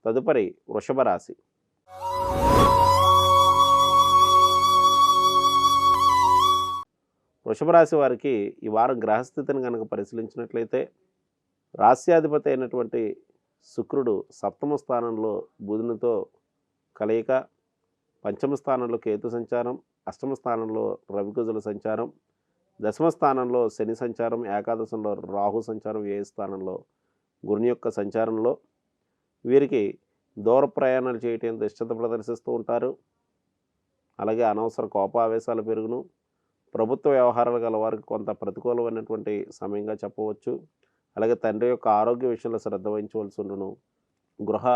తదుపరి వృషభ రాశి. వృషభ రాశి వారికి ఈ వారం గ్రహస్థితిని కనుక పరిశీలించినట్లయితే రాస్యాధిపతి అయినటువంటి శుక్రుడు సప్తమ స్థానంలో బుధునితో కలయిక, పంచమ స్థానంలో కేతు సంచారం, అష్టమ స్థానంలో రవికుజుల సంచారం, దశమ స్థానంలో శని సంచారం, ఏకాదశంలో రాహు సంచారం, ఏ స్థానంలో గురుని యొక్క సంచారంలో వీరికి దూర ప్రయాణాలు చేయటం ఇష్టత ప్రదర్శిస్తూ ఉంటారు. అలాగే అనవసర కోపావేశాలు పెరుగును. ప్రభుత్వ వ్యవహారాలు గల వారికి కొంత ప్రతికూలమైనటువంటి సమయంగా చెప్పవచ్చు. అలాగే తండ్రి యొక్క ఆరోగ్య విషయంలో శ్రద్ధ వహించవలసి ఉండును. గృహ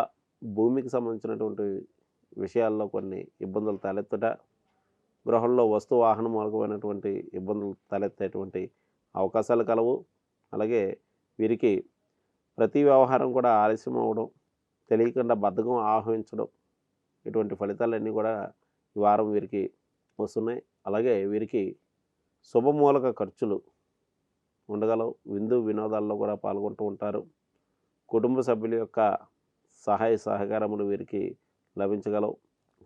భూమికి సంబంధించినటువంటి విషయాల్లో కొన్ని ఇబ్బందులు తలెత్తుట, గృహంలో వస్తు వాహన మూలకమైనటువంటి ఇబ్బందులు తలెత్తేటువంటి అవకాశాలు కలవు. అలాగే వీరికి ప్రతి వ్యవహారం కూడా ఆలస్యం అవ్వడం, తెలియకుండా బద్ధకం ఆహ్వానించడం, ఇటువంటి ఫలితాలన్నీ కూడా ఈ వారం వీరికి వస్తున్నాయి. అలాగే వీరికి శుభమూలక ఖర్చులు ఉండగలవు. విందు వినోదాల్లో కూడా పాల్గొంటూ ఉంటారు. కుటుంబ సభ్యుల యొక్క సహాయ సహకారములు వీరికి లభించగలవు.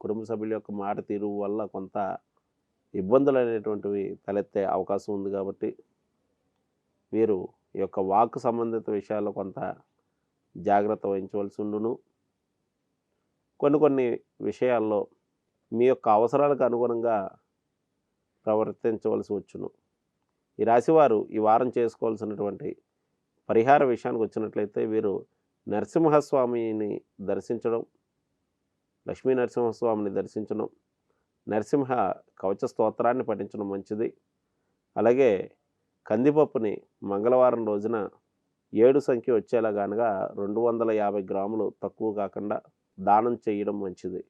కుటుంబ సభ్యుల యొక్క మాట తీరు వల్ల కొంత ఇబ్బందులు అనేటువంటివి తలెత్తే అవకాశం ఉంది. కాబట్టి వీరు ఈ యొక్క వాక్ సంబంధిత విషయాల్లో కొంత జాగ్రత్త వహించవలసి ఉండును. కొన్ని విషయాల్లో మీ యొక్క అవసరాలకు అనుగుణంగా ప్రవర్తించవలసి వచ్చును. ఈ రాశివారు ఈ వారం చేసుకోవాల్సినటువంటి పరిహార విషయానికి వచ్చినట్లయితే వీరు నరసింహస్వామిని దర్శించడం, లక్ష్మీ నరసింహస్వామిని దర్శించడం, నరసింహ కవచ స్తోత్రాన్ని పఠించడం మంచిది. అలాగే కందిపప్పుని మంగళవారం రోజున 7 సంఖ్య వచ్చేలాగానుగా 250 గ్రాములు తక్కువ కాకుండా దానం చేయడం మంచిది.